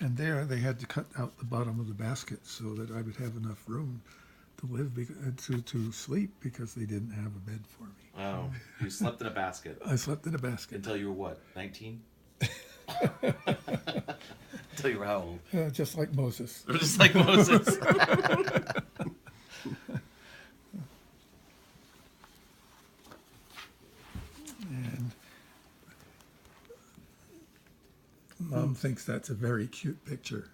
And there they had to cut out the bottom of the basket so that I would have enough room to live, to sleep, because they didn't have a bed for me. Oh, you slept in a basket. I slept in a basket. Until you were what, 19? Until you were how old? Just like Moses. Just like Moses. And Mom thinks that's a very cute picture.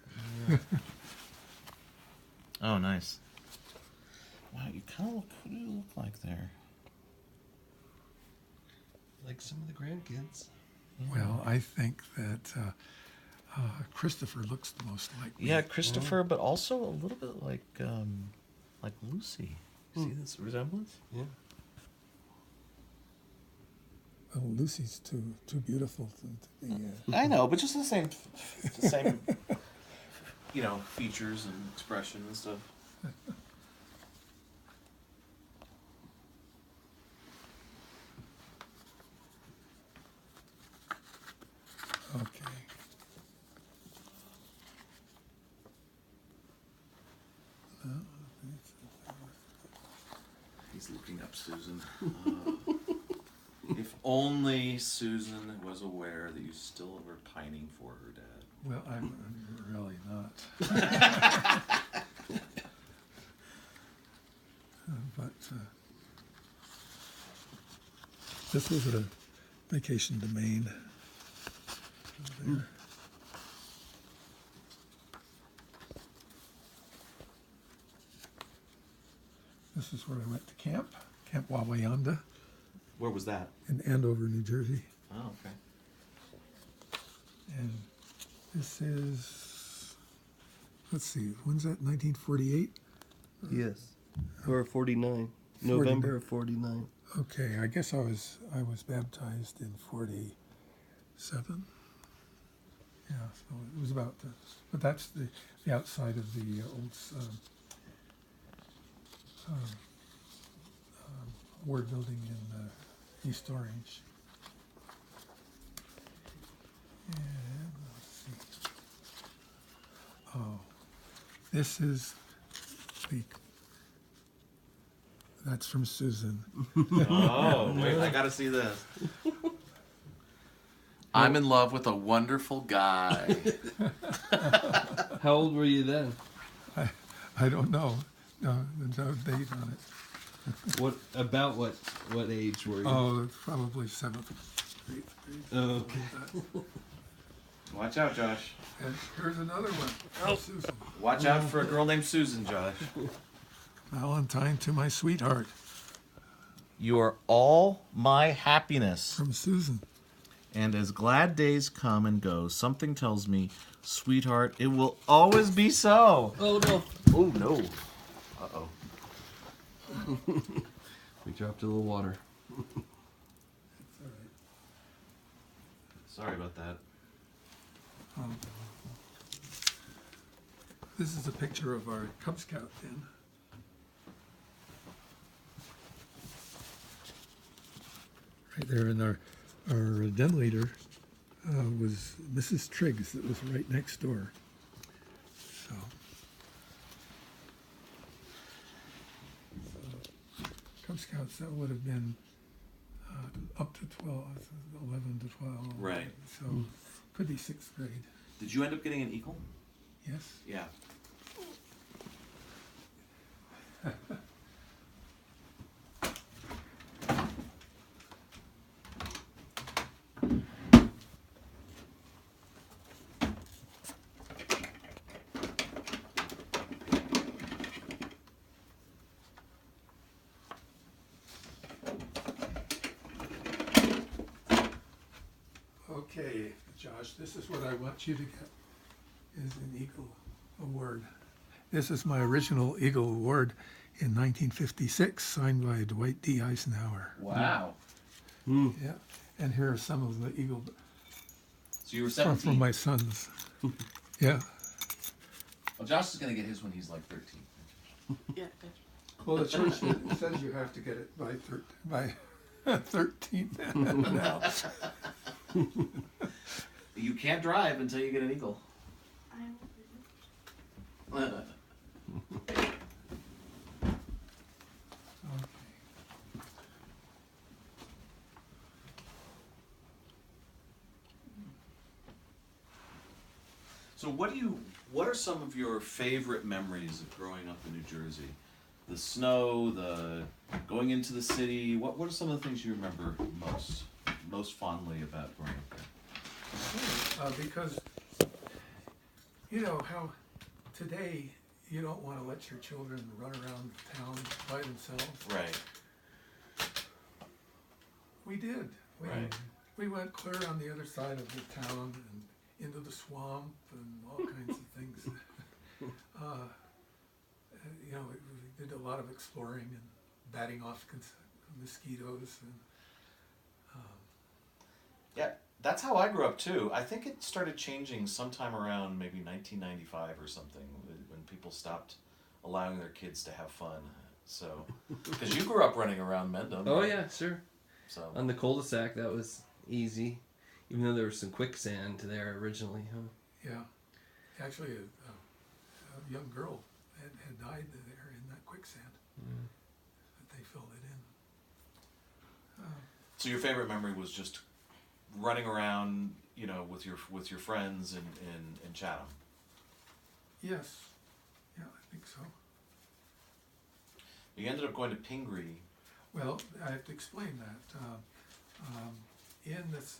Oh, nice. Wow, you kind of look, who do you look like there? Like some of the grandkids. Well, I think that Christopher looks the most like me. Yeah, Christopher, but also a little bit like Lucy. See this resemblance? Yeah. Oh, Lucy's too beautiful to be. I know, but just the same, features and expression and stuff. Okay. He's looking up Susan. If only Susan was aware that you still were pining for her dad. Well, I'm really not. But this was a vacation to Maine. There. This is where I went to Camp Wawayanda Where was that? in Andover, New Jersey. Oh, okay. And this is, let's see, when's that, 1948? Yes. Or 49. November of 49. Okay, I guess I was baptized in 47. Yeah, so it was about this. But that's the outside of the old ward building in East Orange. And let's see. Oh, this is that's from Susan. Oh, wait, I gotta see this. I'm in love with a wonderful guy. How old were you then? I don't know. No, there's no date on it. What age were you? Oh, probably 7th, 8th grade. Oh, okay. Watch out, Josh. And here's another one. Oh, Susan. Watch out for a girl named Susan, Josh. Valentine to my sweetheart. You are all my happiness. From Susan. And as glad days come and go, something tells me, sweetheart, it will always be so. Oh, no. Oh, no. Uh-oh. We dropped a little water. It's all right. Sorry about that. This is a picture of our Cub Scout den. Right there, and our den leader was Mrs. Triggs, that was right next door. So Cub Scouts, that would have been up to 12, 11 to 12. Right. So could be 6th grade. Did you end up getting an eagle? Yes. Yeah. Okay, Josh, this is what I want you to get, is an Eagle Award. This is my original Eagle Award in 1956, signed by Dwight D. Eisenhower. Wow. Yeah, and here are some of the Eagle So you were from 17. my sons. Yeah. Well, Josh is going to get his when he's like 13. Yeah. Well, the church says you have to get it by 13 now. You can't drive until you get an eagle. Okay. So what are some of your favorite memories of growing up in New Jersey? The snow, the going into the city. What are some of the things you remember most fondly about growing up there? Because you know how today you don't want to let your children run around town by themselves. Right. We did. Right. We went clear on the other side of the town and into the swamp and all kinds of things. You know, we did a lot of exploring and batting off mosquitoes. And, Yeah, that's how I grew up too. I think it started changing sometime around maybe 1995 or something when people stopped allowing their kids to have fun. So, because you grew up running around Mendham. Oh right? yeah, sure. So On the cul-de-sac, that was easy, even though there was some quicksand there originally. Huh? yeah, actually, a young girl had died there in that quicksand. That they filled it in. So your favorite memory was just running around, you know, with your friends in Chatham. Yes, yeah, I think so. You ended up going to Pingry. Well, I have to explain that. In this,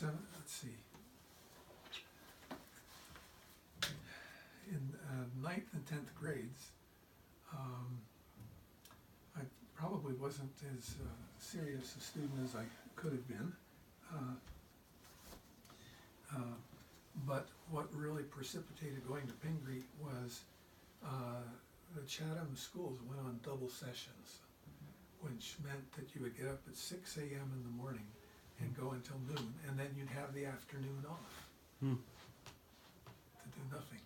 let's see, in ninth and 10th grades, I probably wasn't as serious a student as I could have been. But what really precipitated going to Pingry was the Chatham schools went on double sessions, which meant that you would get up at 6 a.m. in the morning and go until noon, and then you'd have the afternoon off to do nothing.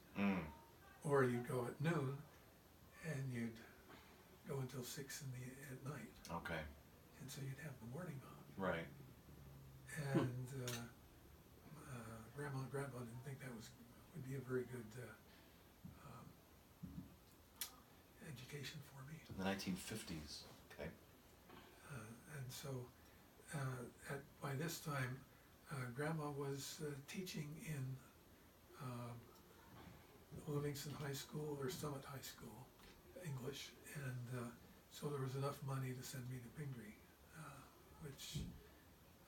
Or you'd go at noon and you'd go until 6 at night, Okay. and so you'd have the morning off. Right. And Grandma and Grandpa didn't think that would be a very good education for me. In the 1950s. Okay. And so by this time, Grandma was teaching in Livingston High School or Summit High School, English, and so there was enough money to send me to Pingry, which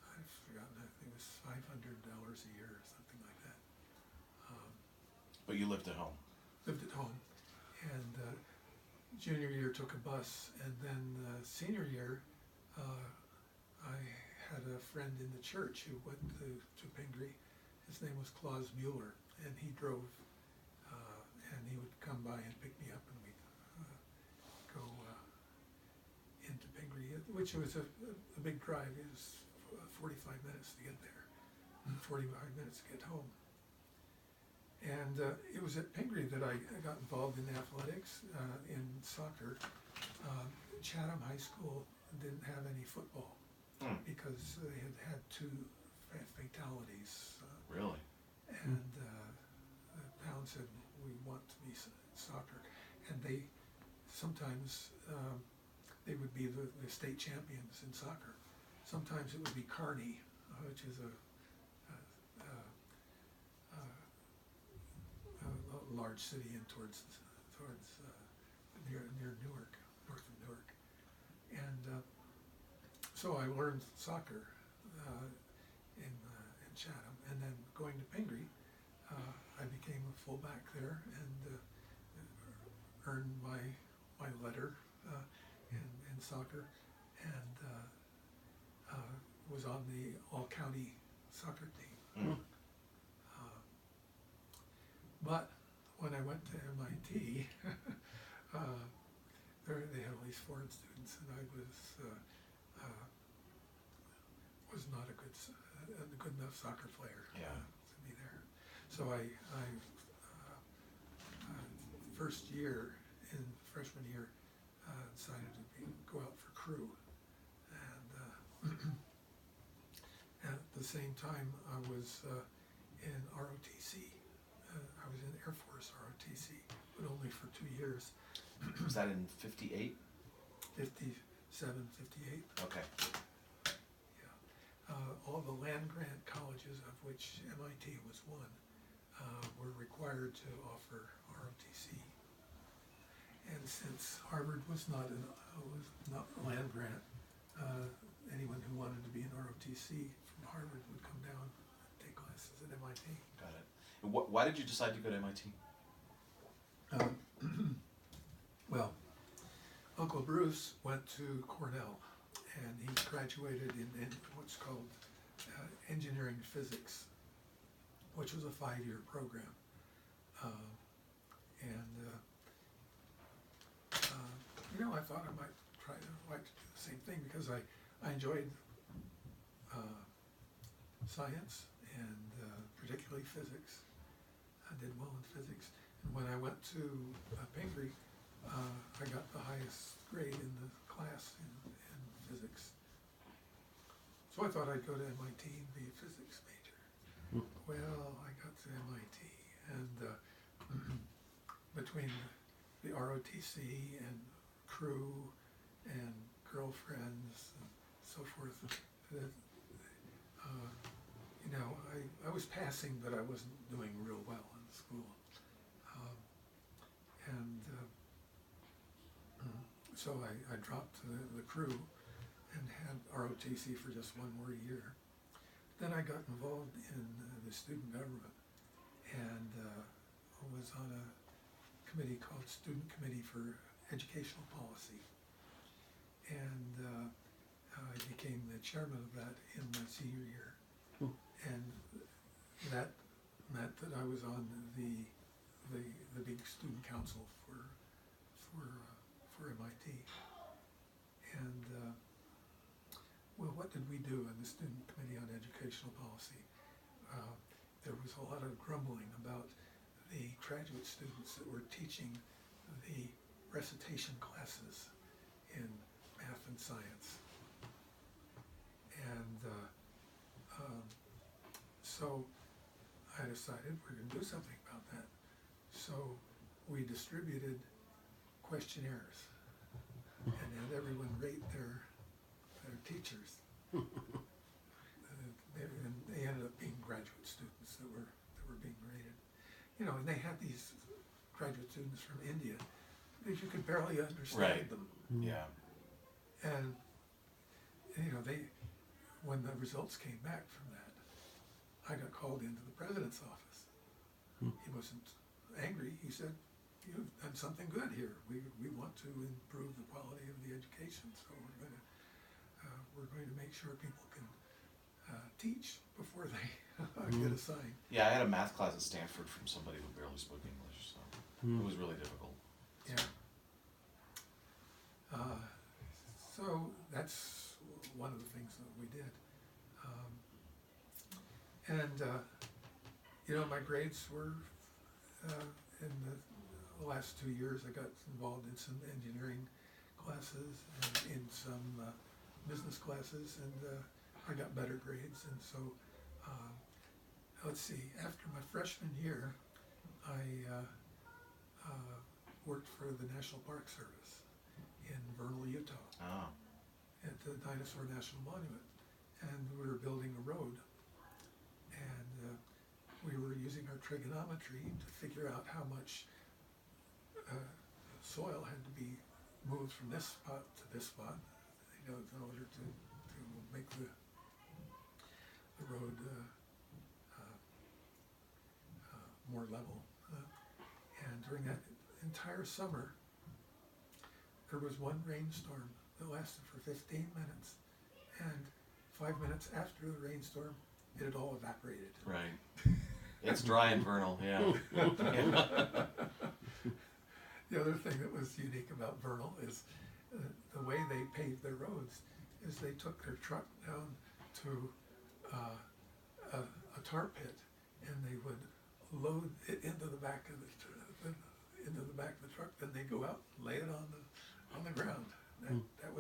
I've forgotten, I think it was $500 a year or something like that. But you lived at home. Lived at home, and junior year took a bus, and then senior year, I had a friend in the church who went to Pingry. His name was Claus Mueller, and he drove, and he would come by and pick me up, and we'd go into Pingry, which was a big drive. It was 45 minutes to get there, 45 minutes to get home. And it was at Pingry that I got involved in athletics, in soccer. Chatham High School didn't have any football because they had 2 fatalities. Really? And the town said, we want to be soccer. And they sometimes, they would be the state champions in soccer. Sometimes it would be Kearney, which is a large city in towards near Newark, north of Newark, and so I learned soccer in Chatham, and then going to Pingry, I became a fullback there and earned my letter in soccer, and was on the all-county soccer team. But when I went to MIT, they had at least foreign students, and I was not a good enough soccer player to be there. So I first year in freshman year decided to go out for crew, and at the same time I was in ROTC. I I was in Air Force ROTC, but only for 2 years, Was that in 58? 57, 58. Okay. Yeah. All the land-grant colleges, of which MIT was one, were required to offer ROTC. And since Harvard was not land-grant, anyone who wanted to be an ROTC from Harvard would come down and take classes at MIT. Got it. And why did you decide to go to MIT? Well, Uncle Bruce went to Cornell, and he graduated in what's called engineering physics, which was a 5-year program. I thought I might like to do the same thing because I enjoyed science and particularly physics. I did well in physics. And when I went to Pingry, I got the highest grade in the class in physics. So I thought I'd go to MIT and be a physics major. Well, I got to MIT, and between the ROTC and crew and girlfriends and so forth, I was passing, but I wasn't doing real well in school. So I dropped the crew and had ROTC for just 1 more year. Then I got involved in the student government and was on a committee called Student Committee for Educational Policy. And I became the chairman of that in my senior year. And that meant that I was on the big student council for MIT. And well, what did we do in the Student Committee on Educational Policy? There was a lot of grumbling about the graduate students that were teaching the recitation classes in math and science. And so I decided we're going to do something about that. So we distributed questionnaires and had everyone rate their teachers. And they ended up being graduate students that were being rated. And they had these graduate students from India that you could barely understand them. Yeah. And when the results came back from that, I got called into the president's office. He wasn't angry. He said, "You've done something good here. We want to improve the quality of the education, so we're going to make sure people can teach before they get assigned." Yeah, I had a math class at Stanford from somebody who barely spoke English, so it was really difficult. Yeah. So that's one of the things that we did. My grades were, in the last 2 years, I got involved in some engineering classes and in some business classes, and I got better grades. And so, let's see, after my freshman year, I worked for the National Park Service in Vernal, Utah, at the Dinosaur National Monument. And we were building a road, and we were using our trigonometry to figure out how much soil had to be moved from this spot to this spot, in order to make the road more level. And during that entire summer, there was one rainstorm that lasted for 15 minutes, and 5 minutes after the rainstorm, it had all evaporated. Right. It's dry in Vernal, yeah. The other thing that was unique about Vernal is the way they paved their roads is they took their truck down to a tar pit, and they would load it into the back of the truck. Then they go out and lay it on the ground. That would